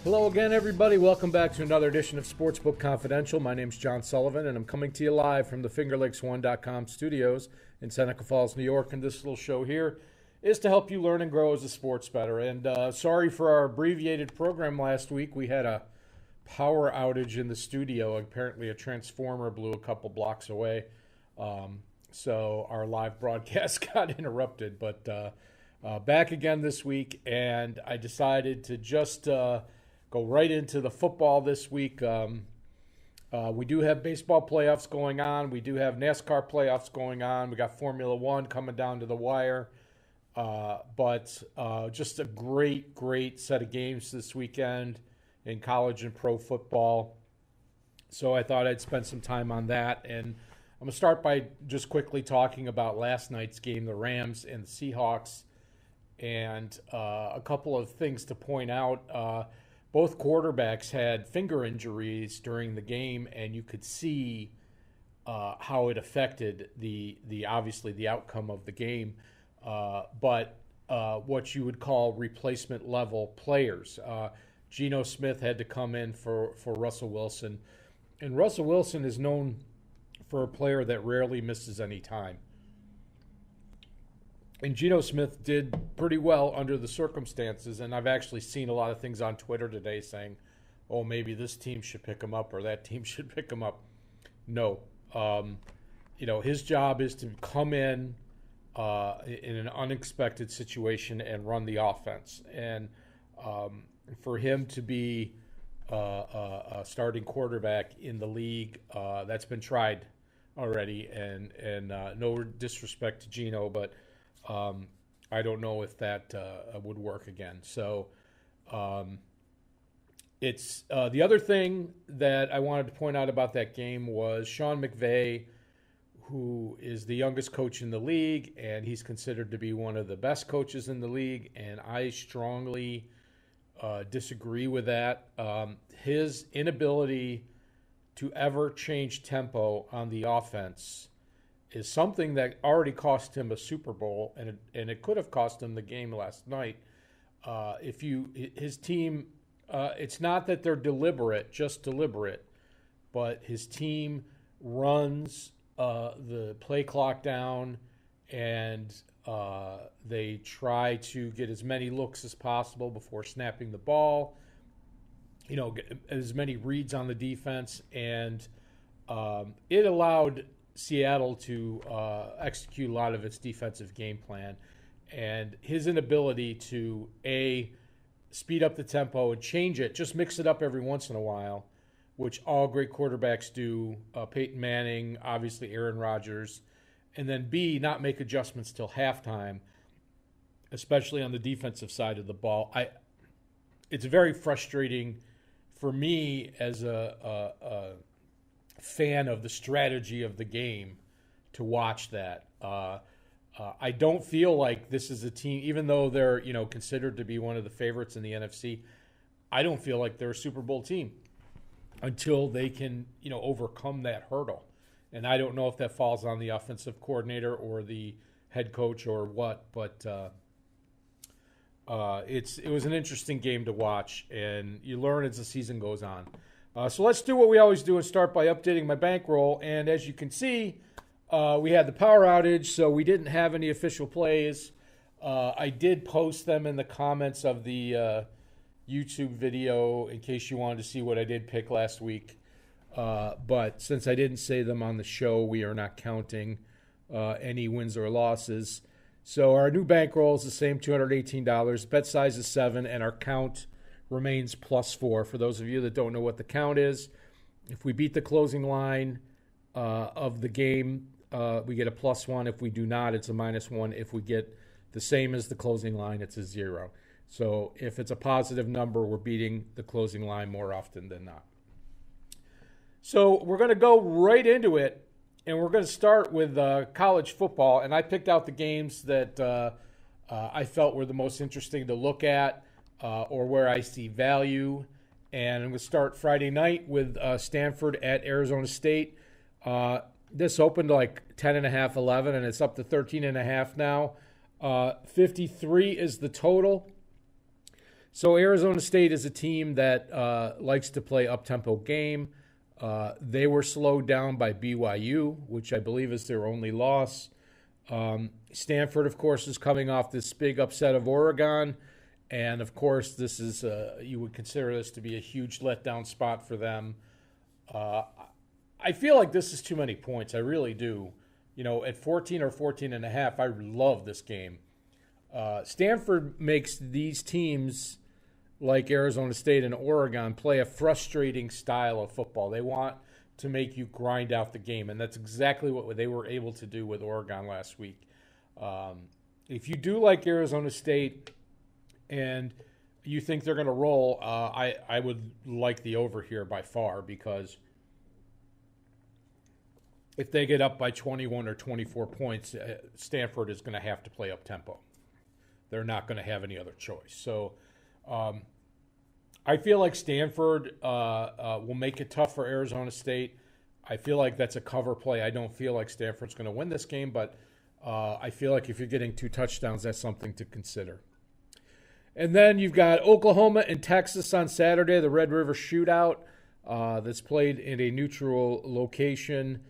Hello again, everybody. Welcome back to another edition of Sportsbook Confidential. My name's John Sullivan, and I'm coming to you live from the FingerLakes1.com studios in Seneca Falls, New York. And this little show here is to help you learn and grow as a sports bettor. And sorry for our abbreviated program last week. We had a power outage in the studio. Apparently, a transformer blew a couple blocks away, so our live broadcast got interrupted. But back again this week, and I decided to just go right into the football this week. We do have baseball playoffs going on. We do have NASCAR playoffs going on. We got Formula One coming down to the wire. But just a great set of games this weekend in college and pro football. So I thought I'd spend some time on that. And I'm going to start by just quickly talking about last night's game, the Rams and the Seahawks. And a couple of things to point out. Both quarterbacks had finger injuries during the game, and you could see how it affected the obviously the outcome of the game. But what you would call replacement level players. Geno Smith had to come in for Russell Wilson, and Russell Wilson is known for a player that rarely misses any time. And Geno Smith did pretty well under the circumstances, and I've actually seen a lot of things on Twitter today saying, oh, maybe this team should pick him up or that team should pick him up. No. His job is to come in an unexpected situation and run the offense. And for him to be a starting quarterback in the league, that's been tried already. And no disrespect to Geno, but I don't know if that would work again. So it's the other thing that I wanted to point out about that game was Sean McVay, who is the youngest coach in the league, and he's considered to be one of the best coaches in the league, and I strongly disagree with that. His inability to ever change tempo on the offense is something that already cost him a Super Bowl, and it could have cost him the game last night. His team, it's not that they're just deliberate, but his team runs the play clock down, and they try to get as many looks as possible before snapping the ball. Get as many reads on the defense, and it allowed Seattle to execute a lot of its defensive game plan, and his inability to speed up the tempo and change it, just mix it up every once in a while, which all great quarterbacks do. Peyton Manning, obviously Aaron Rodgers, and then B, not make adjustments till halftime, especially on the defensive side of the ball. It's very frustrating for me as a fan of the strategy of the game to watch that. I don't feel like this is a team, even though they're considered to be one of the favorites in the NFC. I don't feel like they're a Super Bowl team until they can overcome that hurdle. And I don't know if that falls on the offensive coordinator or the head coach or what, but it was an interesting game to watch, and you learn as the season goes on. So let's do what we always do and start by updating my bankroll. And as you can see, we had the power outage, so we didn't have any official plays. I did post them in the comments of the YouTube video in case you wanted to see what I did pick last week. But since I didn't say them on the show, we are not counting any wins or losses. So our new bankroll is the same, $218. Bet size is 7, and our count remains +4. For those of you that don't know what the count is, if we beat the closing line of the game, we get a +1. If we do not, it's a -1. If we get the same as the closing line, it's a 0. So if it's a positive number, we're beating the closing line more often than not. So we're going to go right into it, and we're going to start with college football. And I picked out the games that I felt were the most interesting to look at or where I see value. And I'm going to start Friday night with Stanford at Arizona State. This opened like 10.5, 11, and it's up to 13.5 now. 53 is the total. So Arizona State is a team that likes to play up-tempo game. They were slowed down by BYU, which I believe is their only loss. Stanford, of course, is coming off this big upset of Oregon. And, of course, this is you would consider this to be a huge letdown spot for them. I feel like this is too many points. I really do. At 14 or 14 and a half, I love this game. Stanford makes these teams like Arizona State and Oregon play a frustrating style of football. They want to make you grind out the game, and that's exactly what they were able to do with Oregon last week. If you do like Arizona State and you think they're going to roll, I would like the over here by far, because if they get up by 21 or 24 points, Stanford is going to have to play up tempo. They're not going to have any other choice. So I feel like Stanford will make it tough for Arizona State. I feel like that's a cover play. I don't feel like Stanford's going to win this game, but I feel like if you're getting 2 touchdowns, that's something to consider. And then you've got Oklahoma and Texas on Saturday, the Red River Shootout that's played in a neutral location.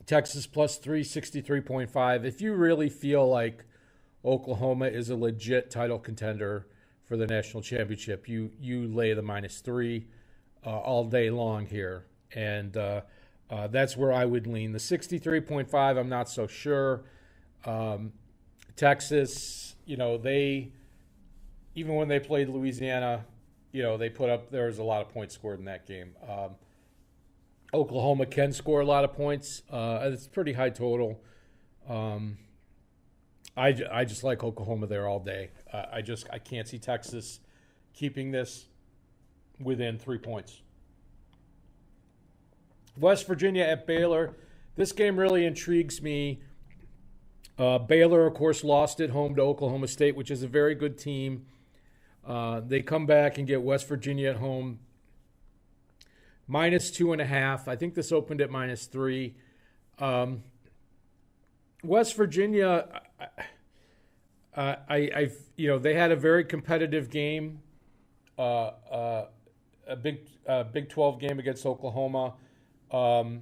Texas plus 363.5. If you really feel like Oklahoma is a legit title contender for the national championship, you lay the -3 all day long here. And that's where I would lean. The 63.5, I'm not so sure. Texas, they, even when they played Louisiana, they put up, there was a lot of points scored in that game. Oklahoma can score a lot of points. It's a pretty high total. I just like Oklahoma there all day. I can't see Texas keeping this within 3 points. West Virginia at Baylor. This game really intrigues me. Baylor, of course, lost at home to Oklahoma State, which is a very good team. They come back and get West Virginia at home. -2.5. I think this opened at -3. West Virginia, they had a very competitive game, a Big 12 game against Oklahoma. I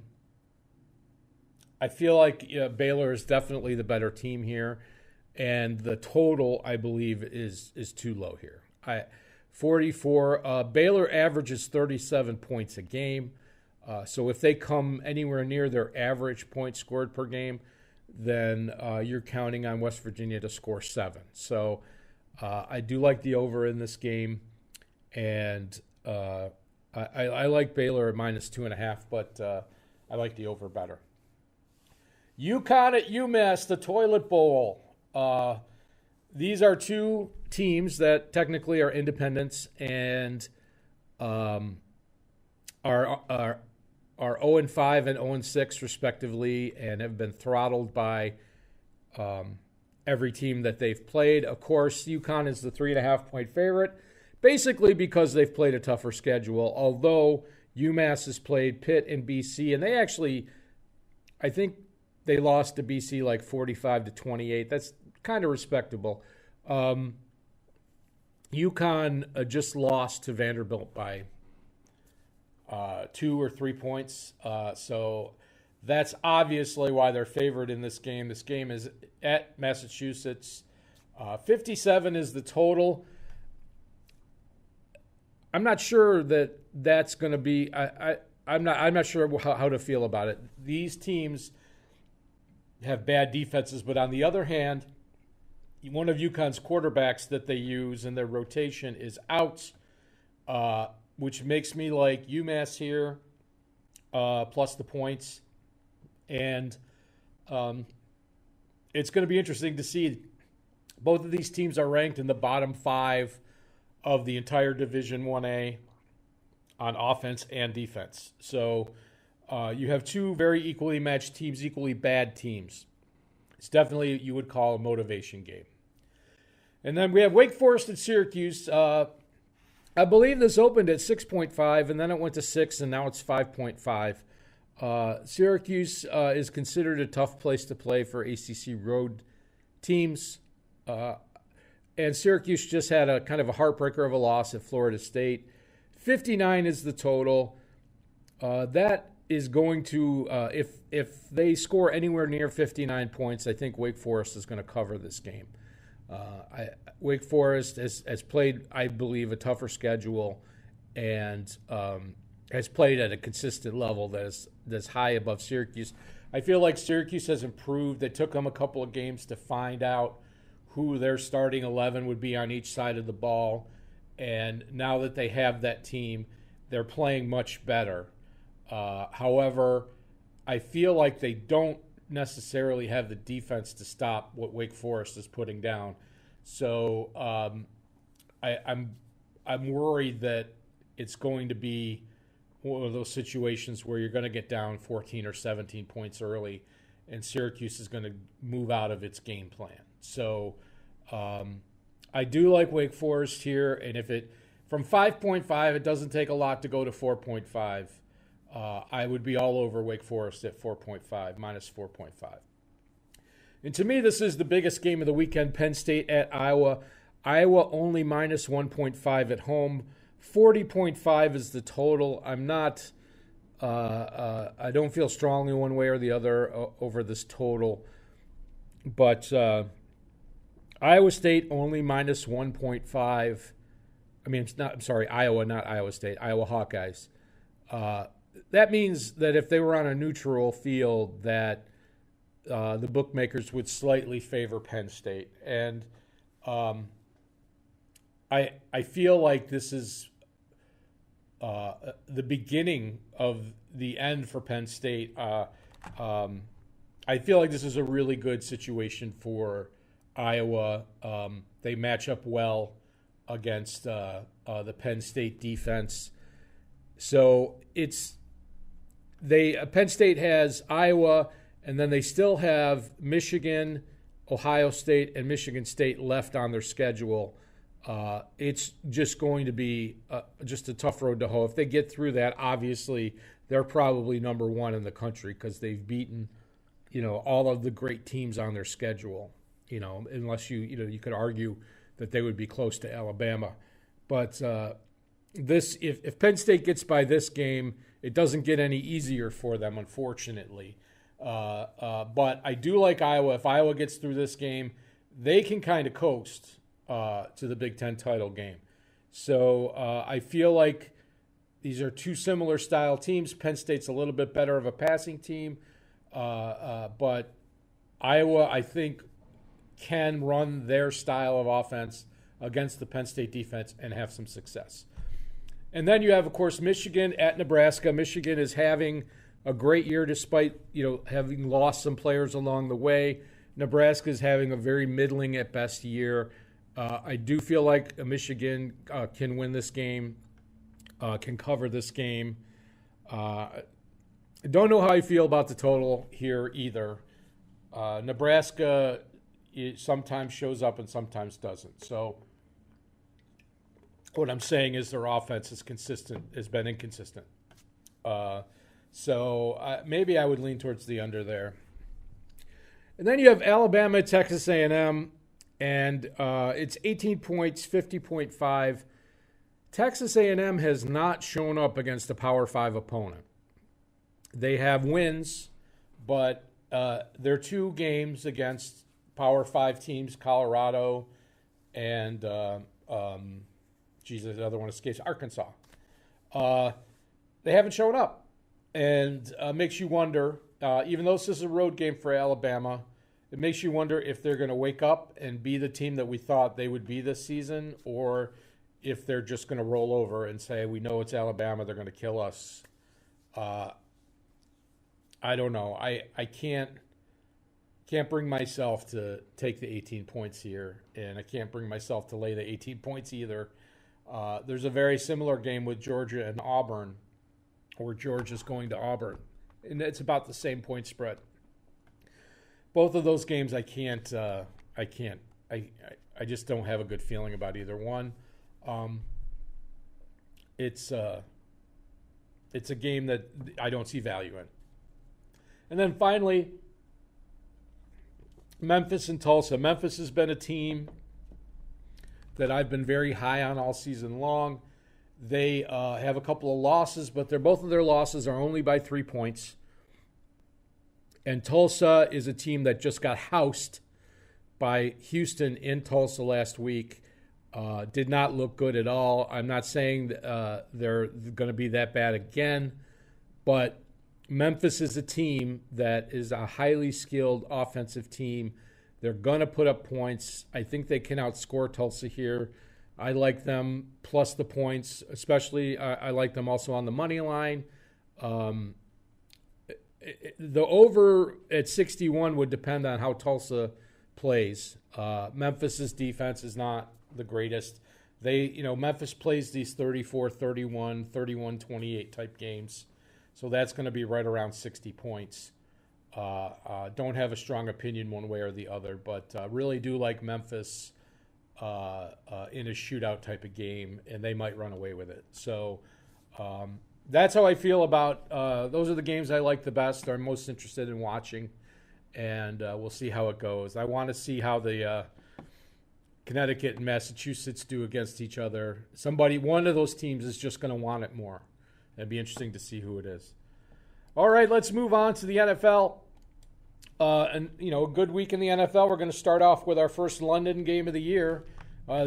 feel like Baylor is definitely the better team here, and the total, I believe, is too low here. 44. Baylor averages 37 points a game. So if they come anywhere near their average points scored per game, then you're counting on West Virginia to score 7. So I do like the over in this game, and I like Baylor at -2.5, but I like the over better. UConn at UMass, the Toilet Bowl. These are two teams that technically are independents and are 0-5 and 0-6 respectively, and have been throttled by every team that they've played. Of course, UConn is the 3.5-point favorite, basically because they've played a tougher schedule, although UMass has played Pitt and BC, and they actually, I think they lost to BC like 45-28. That's kind of respectable. UConn just lost to Vanderbilt by 2 or 3 points. So that's obviously why they're favored in this game. This game is at Massachusetts. 57 is the total. I'm not sure that that's going to be. I'm not sure how to feel about it. These teams have bad defenses, but on the other hand, one of UConn's quarterbacks that they use in their rotation is out, which makes me like UMass here, plus the points. And it's going to be interesting to see. Both of these teams are ranked in the bottom 5 of the entire Division 1A on offense and defense. So you have two very equally matched teams, equally bad teams. It's definitely, you would call, a motivation game. And then we have Wake Forest and Syracuse. I believe this opened at 6.5, and then it went to 6, and now it's 5.5. Syracuse is considered a tough place to play for ACC road teams. And Syracuse just had a kind of a heartbreaker of a loss at Florida State. 59 is the total. That is going to, if they score anywhere near 59 points, I think Wake Forest is going to cover this game. Wake Forest has played, I believe, a tougher schedule and has played at a consistent level that's high above Syracuse. I feel like Syracuse has improved. They took them a couple of games to find out who their starting 11 would be on each side of the ball. And now that they have that team, they're playing much better. However, I feel like they don't necessarily have the defense to stop what Wake Forest is putting down. So I'm worried that it's going to be one of those situations where you're going to get down 14 or 17 points early, and Syracuse is going to move out of its game plan. So I do like Wake Forest here, and if it from 5.5, it doesn't take a lot to go to 4.5. I would be all over Wake Forest at 4.5, minus 4.5. And to me, this is the biggest game of the weekend, Penn State at Iowa. Iowa only minus 1.5 at home. 40.5 is the total. I'm not I don't feel strongly one way or the other over this total. But Iowa State only minus 1.5. I mean, Iowa, not Iowa State, Iowa Hawkeyes. That means that if they were on a neutral field, that the bookmakers would slightly favor Penn State. And I feel like this is the beginning of the end for Penn State. I feel like this is a really good situation for Iowa. They match up well against the Penn State defense. So Penn State has Iowa, and then they still have Michigan, Ohio State, and Michigan State left on their schedule. It's just going to be just a tough road to hoe. If they get through that, obviously they're probably number one in the country because they've beaten, all of the great teams on their schedule. Unless you could argue that they would be close to Alabama, but if Penn State gets by this game, it doesn't get any easier for them, unfortunately. But I do like Iowa. If Iowa gets through this game, they can kind of coast to the Big Ten title game. So I feel like these are two similar style teams. Penn State's a little bit better of a passing team, but Iowa, I think, can run their style of offense against the Penn State defense and have some success. And then you have, of course, Michigan at Nebraska. Michigan is having a great year despite, having lost some players along the way. Nebraska is having a very middling at best year. I do feel like Michigan can win this game, can cover this game. I don't know how I feel about the total here either. Nebraska sometimes shows up and sometimes doesn't. So what I'm saying is their offense has been inconsistent. So maybe I would lean towards the under there. And then you have Alabama, Texas A&M, and it's 18 points, 50.5. Texas A&M has not shown up against a Power 5 opponent. They have wins, but their two games against Power 5 teams, Colorado and the other one escapes, Arkansas. They haven't shown up, and makes you wonder, even though this is a road game for Alabama, it makes you wonder if they're going to wake up and be the team that we thought they would be this season, or if they're just going to roll over and say, we know it's Alabama, they're going to kill us. I don't know. I can't bring myself to take the 18 points here, and I can't bring myself to lay the 18 points either. There's a very similar game with Georgia and Auburn, where Georgia's going to Auburn, and it's about the same point spread. Both of those games, I just don't have a good feeling about either one. It's a game that I don't see value in. And then finally, Memphis and Tulsa. Memphis has been a team that I've been very high on all season long. They have a couple of losses, but both of their losses are only by 3 points. And Tulsa is a team that just got housed by Houston in Tulsa last week. Did not look good at all. I'm not saying they're going to be that bad again, but Memphis is a team that is a highly skilled offensive team. They're going to put up points. I think they can outscore Tulsa here. I like them plus the points, especially I like them also on the money line. The over at 61 would depend on how Tulsa plays. Memphis's defense is not the greatest. Memphis plays these 34-31, 31-28 type games. So that's going to be right around 60 points. Don't have a strong opinion one way or the other, but really do like Memphis in a shootout type of game, and they might run away with it. So that's how I feel about those are the games I like the best, or I'm most interested in watching, and we'll see how it goes. I want to see how the Connecticut and Massachusetts do against each other. One of those teams is just going to want it more. It'd be interesting to see who it is. All right, let's move on to the NFL. A good week in the NFL. We're going to start off with our first London game of the year.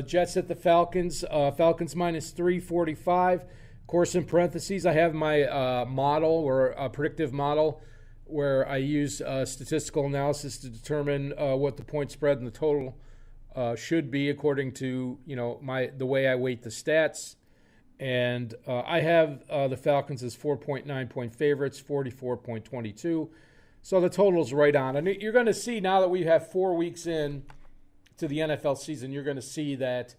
Jets at the Falcons. Falcons minus 345. Of course, in parentheses, I have my model or a predictive model where I use statistical analysis to determine what the point spread and the total should be according to the way I weight the stats. And I have the Falcons as 4.9 point favorites, 44.22. So the total's right on. And you're going to see now that we have 4 weeks in to the NFL season, you're going to see that,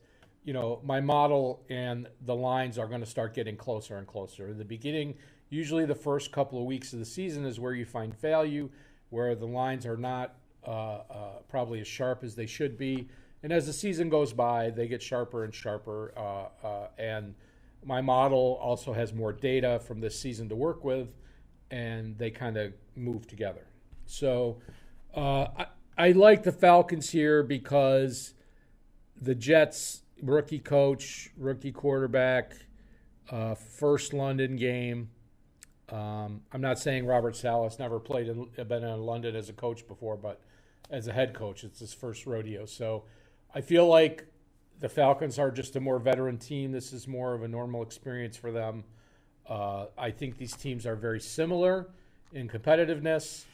my model and the lines are going to start getting closer and closer. In the beginning, usually the first couple of weeks of the season is where you find value, where the lines are not probably as sharp as they should be. And as the season goes by, they get sharper and sharper. And my model also has more data from this season to work with, and they kind of move together. So I like the Falcons here because the Jets, rookie coach, rookie quarterback, first London game. I'm not saying Robert Saleh's never been in London as a coach before, but as a head coach, it's his first rodeo. So I feel like the Falcons are just a more veteran team. This is more of a normal experience for them. I think these teams are very similar in competitiveness,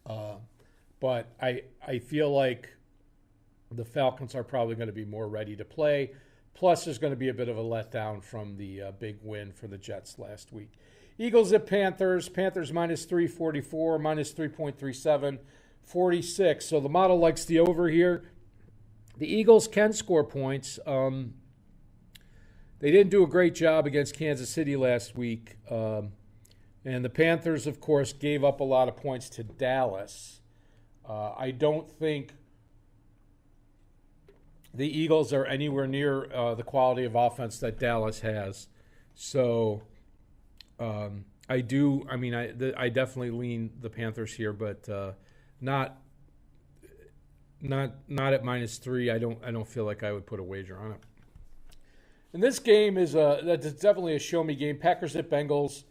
but I feel like the Falcons are probably going to be more ready to play. Plus, there's going to be a bit of a letdown from the big win for the Jets last week. Eagles at Panthers. Panthers minus 344, minus 3.37, 46. So the model likes the over here. The Eagles can score points. They didn't do a great job against Kansas City last week. And the Panthers, of course, gave up a lot of points to Dallas. I don't think the Eagles are anywhere near the quality of offense that Dallas has. So I definitely lean the Panthers here, but not at minus 3. I don't feel like I would put a wager on it. And this game that's definitely a show me game. Packers at Bengals.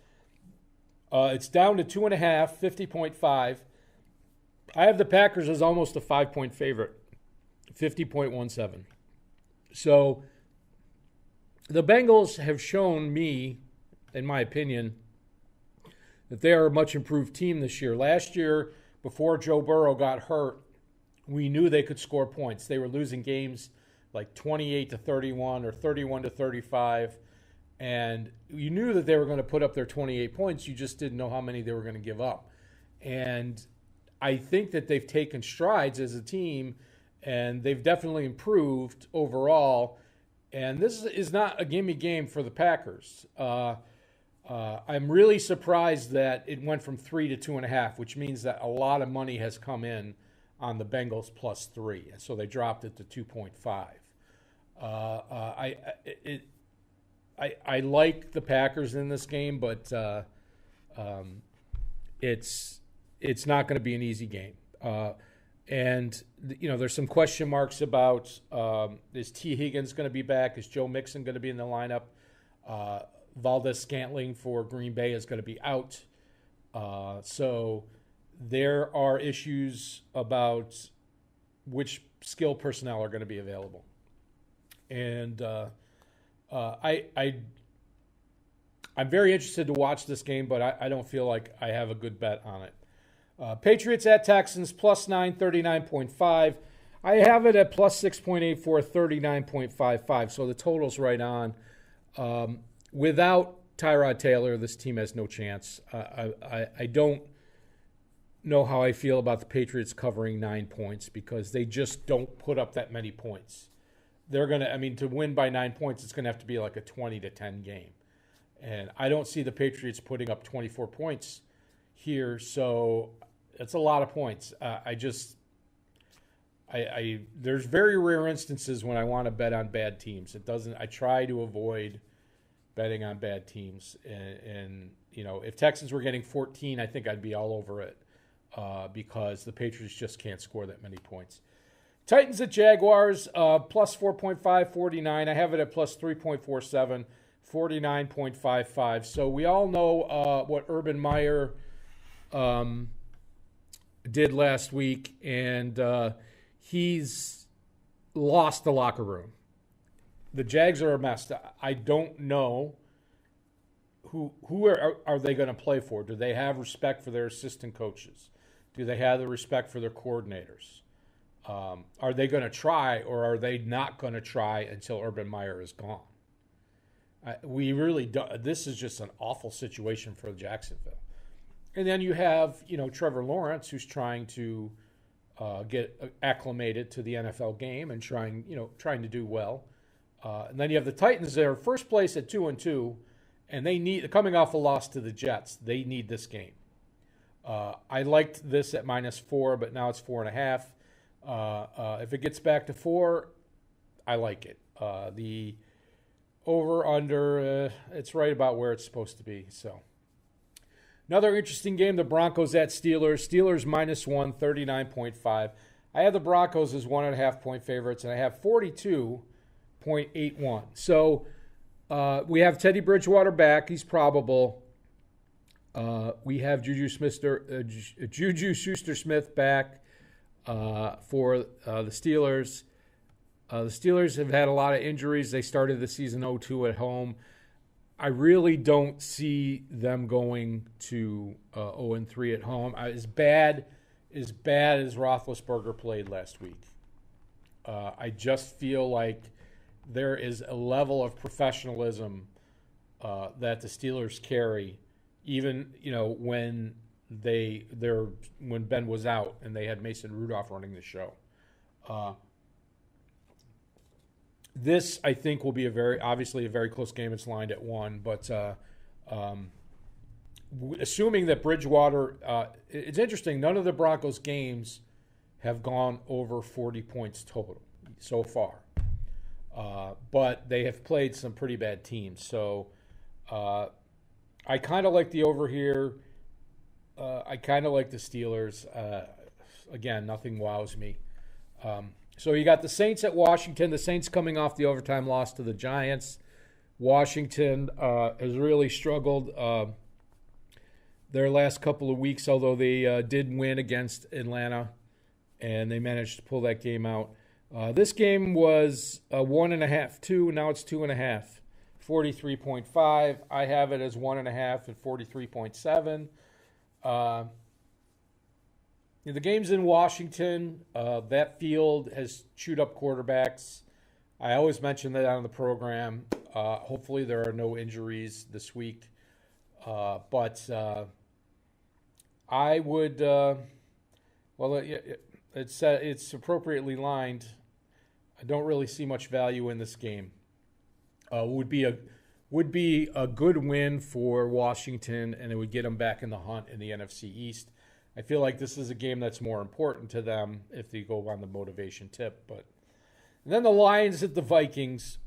It's down to 2.5, 50.5. I have the Packers as almost a 5-point favorite, 50.17. So the Bengals have shown me, in my opinion, that they are a much improved team this year. Last year, before Joe Burrow got hurt, we knew they could score points. They were losing games like 28-31 or 31-35, and you knew that they were going to put up their 28 points. You just didn't know how many they were going to give up. And I think that they've taken strides as a team, and they've definitely improved overall. And this is not a gimme game for the Packers. I'm really surprised that it went from 3 to 2.5, which means that a lot of money has come in on the Bengals plus 3. So they dropped it to 2.5. I like the Packers in this game, but it's not going to be an easy game. And, there's some question marks about is T. Higgins going to be back? Is Joe Mixon going to be in the lineup? Valdez-Scantling for Green Bay is going to be out. So there are issues about which skill personnel are going to be available. And I'm very interested to watch this game, but I don't feel like I have a good bet on it. Patriots at Texans, +9, 39.5. I have it at +6.84, 39.55. So the total's right on. Without Tyrod Taylor, this team has no chance. I don't know how I feel about the Patriots covering 9 points because they just don't put up that many points. They're going to win by 9 points, it's going to have to be like a 20-10 game. And I don't see the Patriots putting up 24 points here, so it's a lot of points. There's very rare instances when I want to bet on bad teams. I try to avoid betting on bad teams. And if Texans were getting 14, I think I'd be all over it because the Patriots just can't score that many points. Titans at Jaguars, +4.5, 49. I have it at +3.47, 49.55. So we all know what Urban Meyer did last week, and he's lost the locker room. The Jags are a mess. I don't know who are they going to play for. Do they have respect for their assistant coaches? Do they have the respect for their coordinators? Are they going to try, or are they not going to try until Urban Meyer is gone? We really do. This is just an awful situation for Jacksonville. And then you have, Trevor Lawrence, who's trying to get acclimated to the NFL game and trying to do well. And then you have the Titans. They're first place at 2-2, and coming off a loss to the Jets. They need this game. I liked this at -4, but now it's 4.5. If it gets back to 4, I like it. The over/under, it's right about where it's supposed to be. So another interesting game: the Broncos at Steelers. Steelers -1, 39.5. I have the Broncos as 1.5 point favorites, and I have 42.81. So we have Teddy Bridgewater back; he's probable. We have Juju Schuster-Smith back for the Steelers. The Steelers have had a lot of injuries. They started the season 0-2 at home. I really don't see them going to 0-3 at home. As bad as Roethlisberger played last week. I just feel like there is a level of professionalism that the Steelers carry, even when when Ben was out and they had Mason Rudolph running the show. This, I think, will be obviously a very close game. It's lined at 1, but assuming that Bridgewater, it's interesting. None of the Broncos games have gone over 40 points total so far, but they have played some pretty bad teams. So I kind of like the over here. I kind of like the Steelers. Again, nothing wows me. So you got the Saints at Washington. The Saints coming off the overtime loss to the Giants. Washington has really struggled their last couple of weeks, although they did win against Atlanta, and they managed to pull that game out. This game was 1.5, 2. Now it's 2.5, 43.5. I have it as 1.5 and 43.7. The game's in Washington. That field has chewed up quarterbacks. I always mention that on the program. Hopefully there are no injuries this week. But I would, it's appropriately lined. I don't really see much value in this game. Would be a good win for Washington, and it would get them back in the hunt in the NFC East. I feel like this is a game that's more important to them if they go on the motivation tip. And then the Lions at the Vikings,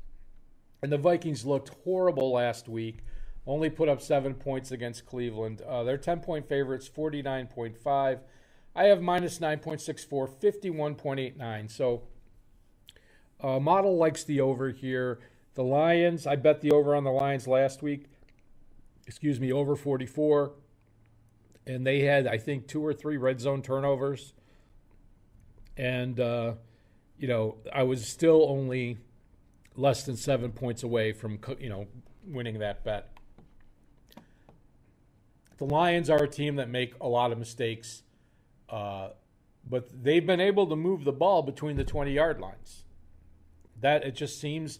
and the Vikings looked horrible last week. Only put up 7 points against Cleveland. They're 10-point favorites, 49.5. I have minus 9.64, 51.89. So model likes the over here. The Lions, I bet the over on the Lions last week. Over 44. And they had, I think, 2 or 3 red zone turnovers. And, I was still only less than 7 points away from, winning that bet. The Lions are a team that make a lot of mistakes, but they've been able to move the ball between the 20-yard lines. That it just seems,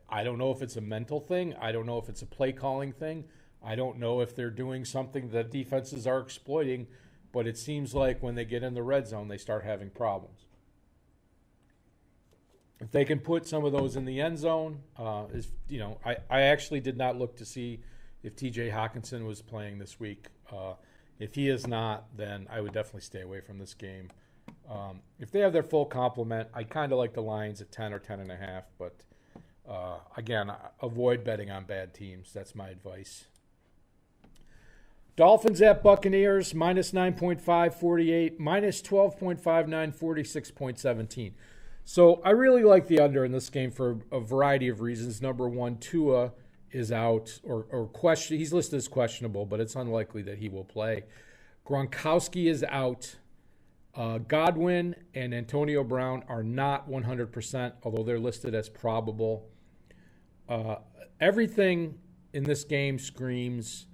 I don't know if it's a mental thing. I don't know if it's a play calling thing. I don't know if they're doing something that defenses are exploiting, but it seems like when they get in the red zone, they start having problems. If they can put some of those in the end zone, I actually did not look to see if T.J. Hawkinson was playing this week. If he is not, then I would definitely stay away from this game. If they have their full complement, I kind of like the Lions at 10 or 10.5. But, again, avoid betting on bad teams. That's my advice. Dolphins at Buccaneers, minus 9.5, 48, minus 12.59, 46.17. So I really like the under in this game for a variety of reasons. Number one, Tua is out or question. He's listed as questionable, but it's unlikely that he will play. Gronkowski is out. Godwin and Antonio Brown are not 100%, although they're listed as probable. Everything in this game screams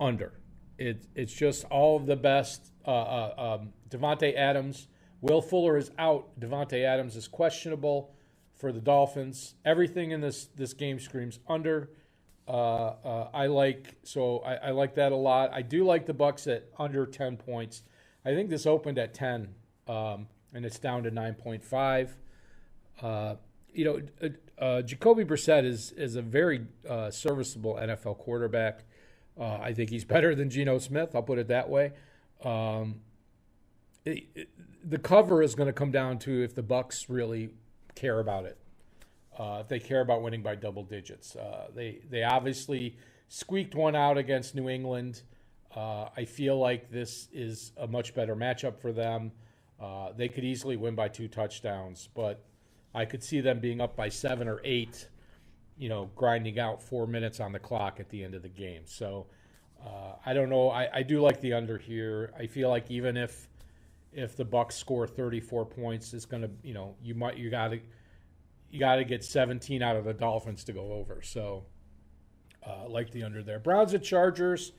under. It's just all of the best. Devontae Adams. Will Fuller is out. Devontae Adams is questionable for the Dolphins. Everything in this game screams under. I like that a lot. I do like the Bucs at under 10 points. I think this opened at 10, and it's down to 9.5. Jacoby Brissett is a very serviceable NFL quarterback. I think he's better than Geno Smith. I'll put it that way. The cover is going to come down to if the Bucs really care about it. If they care about winning by double digits. They obviously squeaked one out against New England. I feel like this is a much better matchup for them. They could easily win by 2 touchdowns, but I could see them being up by 7 or 8, grinding out 4 minutes on the clock at the end of the game. So I don't know. I do like the under here. I feel like even if the Bucs score 34 points, it's going to, you got to get 17 out of the Dolphins to go over. So like the under there. Browns at Chargers,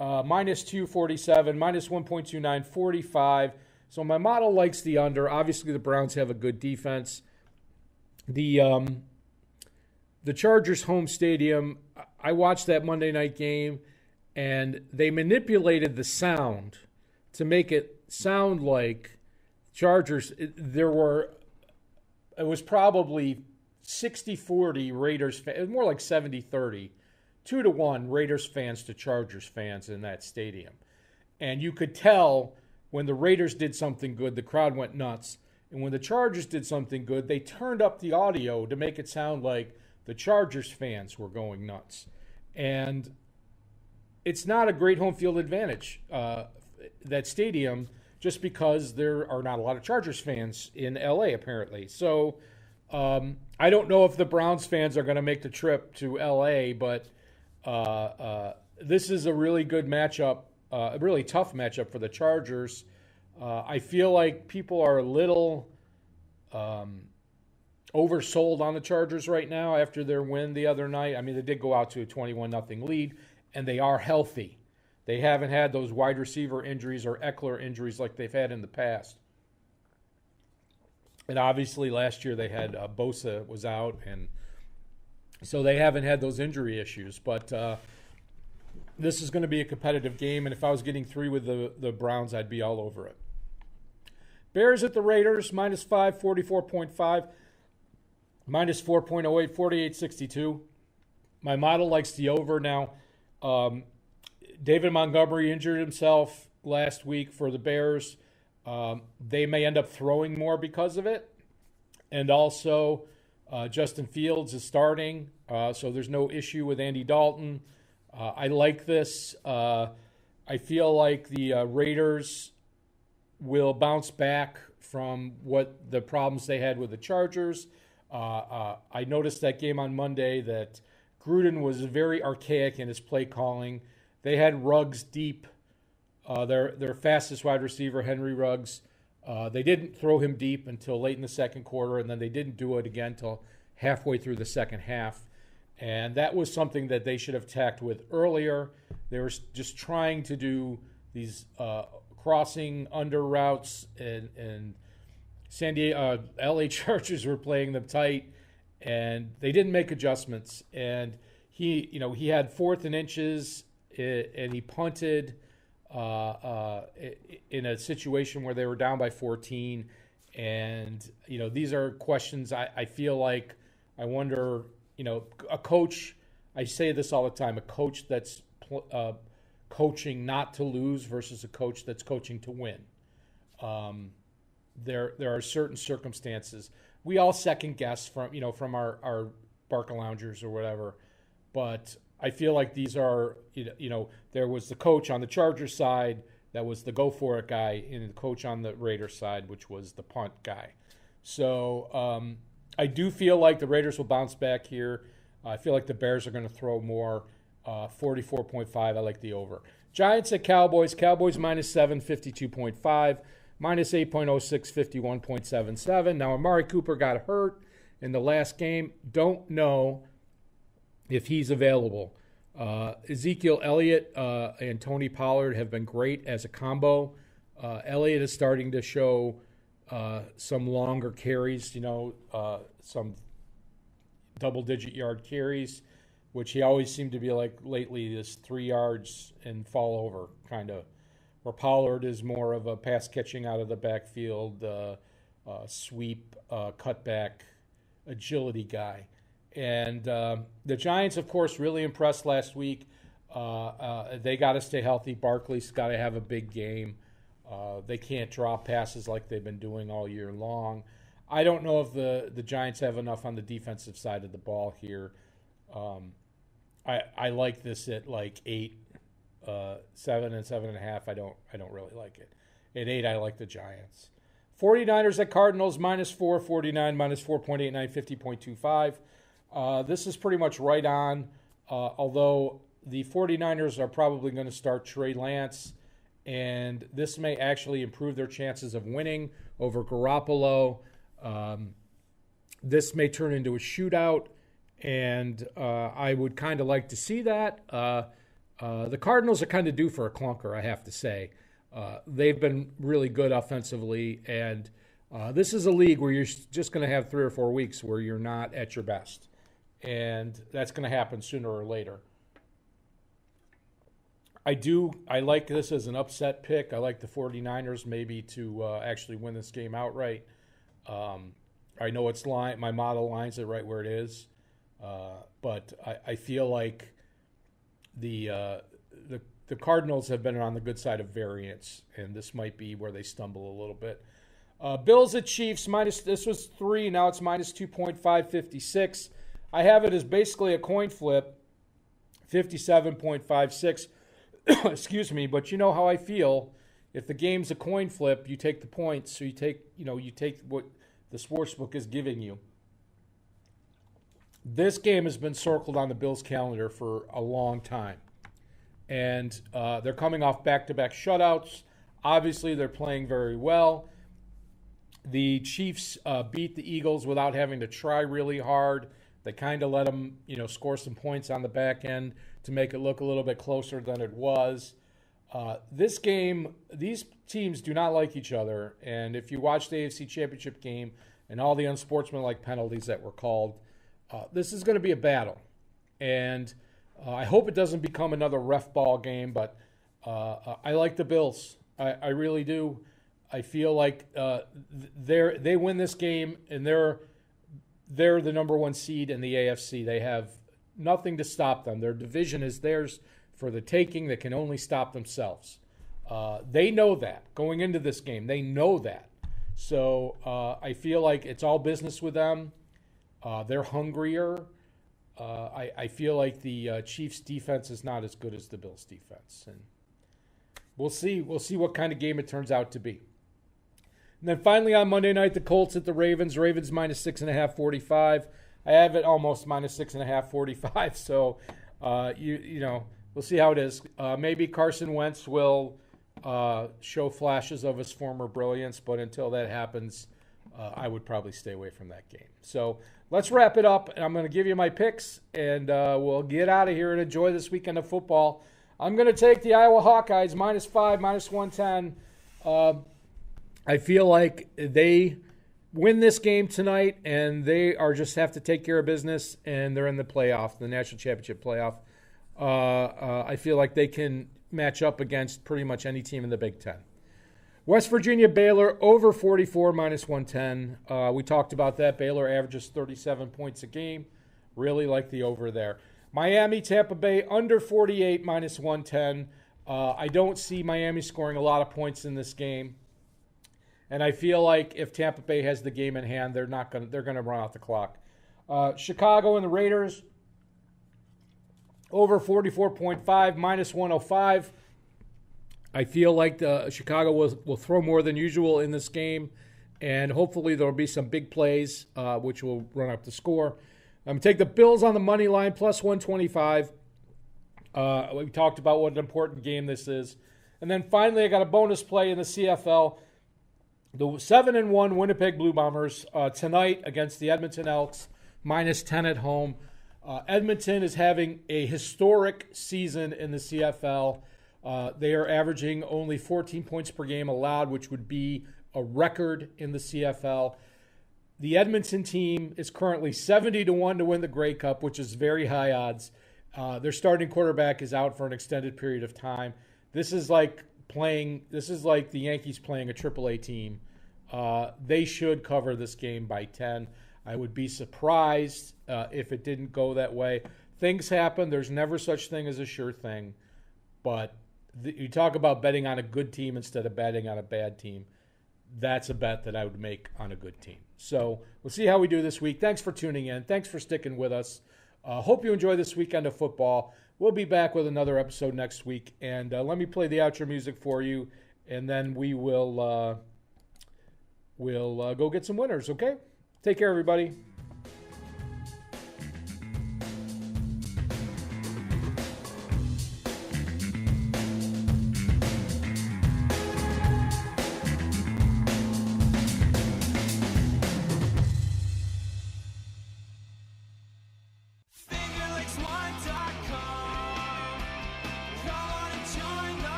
minus 247, minus 1.29, 45. So my model likes the under. Obviously, the Browns have a good defense. The Chargers' home stadium, I watched that Monday night game, and they manipulated the sound to make it sound like Chargers. It was probably 60-40 Raiders. It was more like 70-30, 2-1 Raiders fans to Chargers fans in that stadium. And you could tell when the Raiders did something good, the crowd went nuts. And when the Chargers did something good, they turned up the audio to make it sound like the Chargers fans were going nuts. And it's not a great home field advantage, that stadium, just because there are not a lot of Chargers fans in L.A., apparently. So I don't know if the Browns fans are going to make the trip to L.A., but this is a really good matchup, a really tough matchup for the Chargers. I feel like people are a little oversold on the Chargers right now after their win the other night. I mean, they did go out to a 21-0 lead, and they are healthy. They haven't had those wide receiver injuries or Eckler injuries like they've had in the past. And obviously last year they had Bosa was out, and so they haven't had those injury issues. But this is going to be a competitive game, and if I was getting 3 with the Browns, I'd be all over it. Bears at the Raiders, minus 5, 44.5, minus 4.08, 48.62. My model likes the over now. David Montgomery injured himself last week for the Bears. They may end up throwing more because of it. And also, Justin Fields is starting, so there's no issue with Andy Dalton. I like this. I feel like the Raiders bounce back from what the problems they had with the Chargers. I noticed that game on Monday that Gruden was very archaic in his play calling. They had Ruggs deep, their fastest wide receiver, Henry Ruggs. They didn't throw him deep until late in the second quarter, and then they didn't do it again until halfway through the second half. And that was something that they should have tacked with earlier. They were just trying to do these crossing under routes, and San Diego, LA Chargers were playing them tight, and they didn't make adjustments. And he had 4th and inches, and he punted in a situation where they were down by 14. And these are questions I feel like I wonder. A coach. I say this all the time. A coach that's coaching not to lose versus a coach that's coaching to win. There are certain circumstances. We all second guess from our Barca Loungers or whatever, but I feel like these are there was the coach on the Chargers side that was the go for it guy, and the coach on the Raiders side, which was the punt guy. So I do feel like the Raiders will bounce back here. I feel like the Bears are going to throw more. 44.5. I like the over. Giants at Cowboys. Cowboys -7, 52.5. -8.06, 51.77. Now, Amari Cooper got hurt in the last game. Don't know if he's available. Ezekiel Elliott and Tony Pollard have been great as a combo. Elliott is starting to show some longer carries, some double-digit yard carries, which he always seemed to be like lately, this 3 yards and fall over kind of, where Pollard is more of a pass catching out of the backfield, sweep, cutback, agility guy. And the Giants, of course, really impressed last week. They got to stay healthy. Barkley's got to have a big game. They can't drop passes like they've been doing all year long. I don't know if the Giants have enough on the defensive side of the ball here. I like this at like 8, 7 and 7.5. I don't really like it. At 8, I like the Giants. 49ers at Cardinals -4, 49 -4.89, 50.25. This is pretty much right on. Although the 49ers are probably going to start Trey Lance, and this may actually improve their chances of winning over Garoppolo. This may turn into a shootout, and I would kind of like to see that. The Cardinals are kind of due for a clunker, I have to say. They've been really good offensively, and this is a league where you're just going to have 3 or 4 weeks where you're not at your best, and that's going to happen sooner or later. I like this as an upset pick. I like the 49ers maybe to actually win this game outright. I know my model lines it right where it is, but I feel like the Cardinals have been on the good side of variance, and this might be where they stumble a little bit. Bills at Chiefs, this was 3, now it's -2.5, 56. I have it as basically a coin flip, 57.56. Excuse me, but you know how I feel. If the game's a coin flip, you take the points, so you take what the Sportsbook is giving you. This game has been circled on the Bills' calendar for a long time. And they're coming off back-to-back shutouts. Obviously, they're playing very well. The Chiefs beat the Eagles without having to try really hard. They kind of let them, score some points on the back end to make it look a little bit closer than it was. This game, these teams do not like each other. And if you watch the AFC Championship game and all the unsportsmanlike penalties that were called, this is going to be a battle. And I hope it doesn't become another ref ball game, but I like the Bills. I really do. I feel like they win this game, and they're the number 1 seed in the AFC. They have nothing to stop them. Their division is theirs for the taking. They can only stop themselves. They know that. Going into this game, they know that. So I feel like it's all business with them. They're hungrier. I feel like the Chiefs' defense is not as good as the Bills' defense. And we'll see what kind of game it turns out to be. And then finally on Monday night, the Colts at the Ravens. Ravens minus 6.5, 45. I have it almost minus 6.5, 45. So, you know, we'll see how it is. Maybe Carson Wentz will show flashes of his former brilliance, but until that happens, I would probably stay away from that game. So let's wrap it up, and I'm going to give you my picks, and we'll get out of here and enjoy this weekend of football. I'm going to take the Iowa Hawkeyes minus 5, minus 110. I feel like they win this game tonight, and they are just have to take care of business, and they're in the playoff, the national championship playoff. I feel like they can match up against pretty much any team in the Big Ten. West Virginia, Baylor, over 44, minus 110. We talked about that. Baylor averages 37 points a game. Really like the over there. Miami, Tampa Bay, under 48, minus 110. I don't see Miami scoring a lot of points in this game. And I feel like if Tampa Bay has the game in hand, they're going to run out the clock. Chicago and the Raiders, over 44.5, minus 105. I feel like Chicago will throw more than usual in this game, and hopefully there will be some big plays, which will run up the score. I'm going to take the Bills on the money line, plus 125. We talked about what an important game this is. And then finally, I got a bonus play in the CFL. The 7-1 Winnipeg Blue Bombers tonight against the Edmonton Elks, minus 10 at home. Edmonton is having a historic season in the CFL. They are averaging only 14 points per game allowed, which would be a record in the CFL. The Edmonton team is currently 70-1 to win the Grey Cup, which is very high odds. Their starting quarterback is out for an extended period of time. This is like the Yankees playing a AAA team. They should cover this game by 10. I would be surprised if it didn't go that way. Things happen. There's never such thing as a sure thing. But you talk about betting on a good team instead of betting on a bad team. That's a bet that I would make on a good team. So we'll see how we do this week. Thanks for tuning in. Thanks for sticking with us. Hope you enjoy this weekend of football. We'll be back with another episode next week. And let me play the outro music for you, and then we'll go get some winners, okay? Take care, everybody.